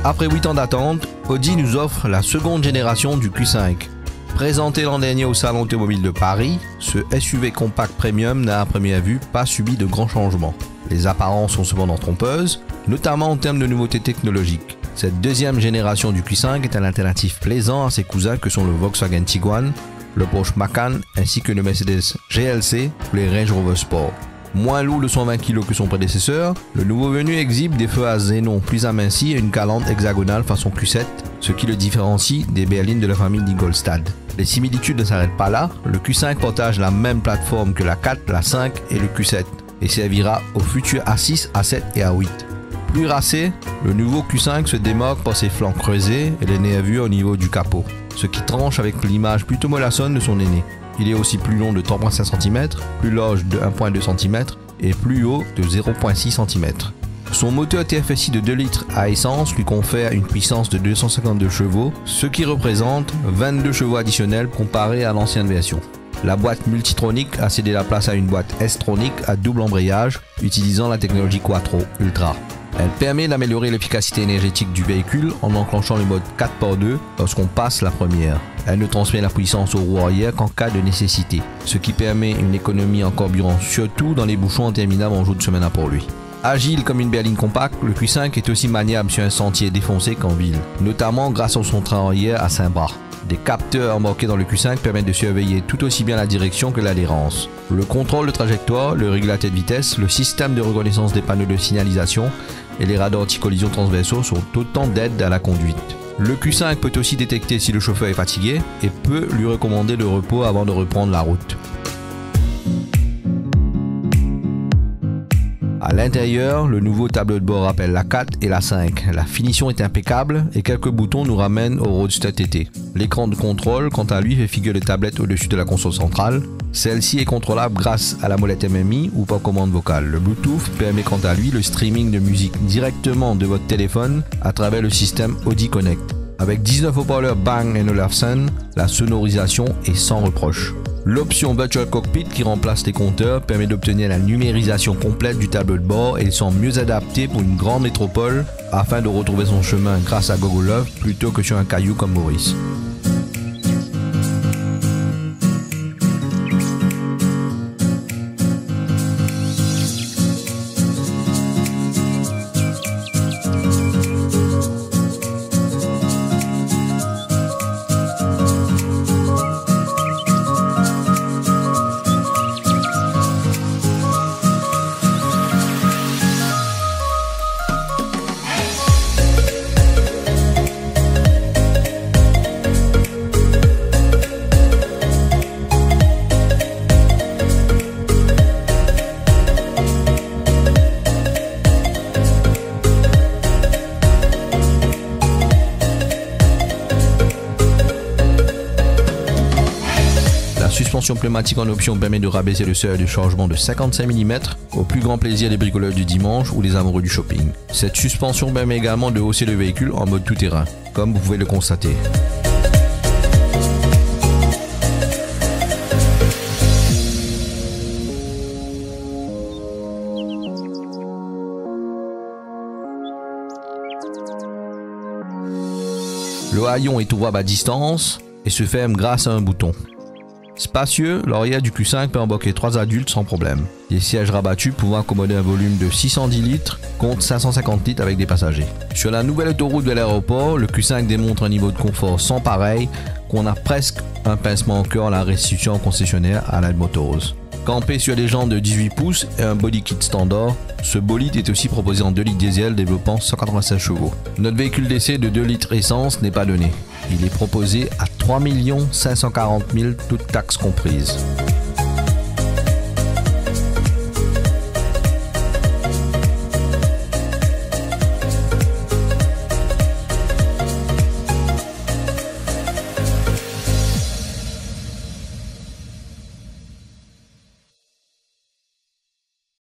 Après 8 ans d'attente, Audi nous offre la seconde génération du Q5. Présenté l'an dernier au Salon automobile de Paris, ce SUV compact premium n'a à première vue pas subi de grands changements. Les apparences sont cependant trompeuses, notamment en termes de nouveautés technologiques. Cette deuxième génération du Q5 est un alternatif plaisant à ses cousins que sont le Volkswagen Tiguan, le Porsche Macan ainsi que le Mercedes GLC ou les Range Rover Sport. Moins lourd de 120 kg que son prédécesseur, le nouveau venu exhibe des feux à xénon plus amincis et une calandre hexagonale façon Q7, ce qui le différencie des berlines de la famille d'Ingolstadt. Les similitudes ne s'arrêtent pas là, le Q5 partage la même plateforme que la 4, la 5 et le Q7 et servira aux futurs A6, A7 et A8. Plus racé, le nouveau Q5 se démarque par ses flancs creusés et les nervures au niveau du capot, ce qui tranche avec l'image plutôt mollassonne de son aîné. Il est aussi plus long de 3,5 cm, plus large de 1,2 cm et plus haut de 0,6 cm. Son moteur TFSI de 2 litres à essence lui confère une puissance de 252 chevaux, ce qui représente 22 chevaux additionnels comparé à l'ancienne version. La boîte multitronique a cédé la place à une boîte S-tronique à double embrayage utilisant la technologie Quattro Ultra. Elle permet d'améliorer l'efficacité énergétique du véhicule en enclenchant le mode 4x2 lorsqu'on passe la première. Elle ne transmet la puissance aux roues arrière qu'en cas de nécessité, ce qui permet une économie en carburant surtout dans les bouchons interminables en jour de semaine pour lui. Agile comme une berline compacte, le Q5 est aussi maniable sur un sentier défoncé qu'en ville, notamment grâce à son train arrière à 5 bras. Des capteurs embarqués dans le Q5 permettent de surveiller tout aussi bien la direction que l'adhérence. Le contrôle de trajectoire, le régulateur de vitesse, le système de reconnaissance des panneaux de signalisation et les radars anti-collision transversaux sont autant d'aides à la conduite. Le Q5 peut aussi détecter si le chauffeur est fatigué et peut lui recommander le repos avant de reprendre la route. À l'intérieur, le nouveau tableau de bord rappelle la 4 et la 5. La finition est impeccable et quelques boutons nous ramènent au Roadster TT. L'écran de contrôle, quant à lui, fait figure de tablette au-dessus de la console centrale. Celle-ci est contrôlable grâce à la molette MMI ou par commande vocale. Le Bluetooth permet quant à lui le streaming de musique directement de votre téléphone à travers le système Audi Connect. Avec 19 haut-parleurs Bang & Olufsen, la sonorisation est sans reproche. L'option Virtual Cockpit qui remplace les compteurs permet d'obtenir la numérisation complète du tableau de bord et il semble mieux adapté pour une grande métropole afin de retrouver son chemin grâce à Google Earth plutôt que sur un caillou comme Maurice. La suspension pneumatique en option permet de rabaisser le seuil de chargement de 55 mm au plus grand plaisir des bricoleurs du dimanche ou des amoureux du shopping. Cette suspension permet également de hausser le véhicule en mode tout-terrain, comme vous pouvez le constater. Le haillon est ouvrable à distance et se ferme grâce à un bouton. Spacieux, l'arrière du Q5 peut embarquer 3 adultes sans problème. Les sièges rabattus pouvant accommoder un volume de 610 litres comptent 550 litres avec des passagers. Sur la nouvelle autoroute de l'aéroport, le Q5 démontre un niveau de confort sans pareil qu'on a presque un pincement au cœur à la restitution en concessionnaire à la Motors. Campé sur des jantes de 18 pouces et un body kit standard, ce bolide est aussi proposé en 2 litres diesel développant 196 chevaux. Notre véhicule d'essai de 2 litres essence n'est pas donné. Il est proposé à 3 540 000 toutes taxes comprises.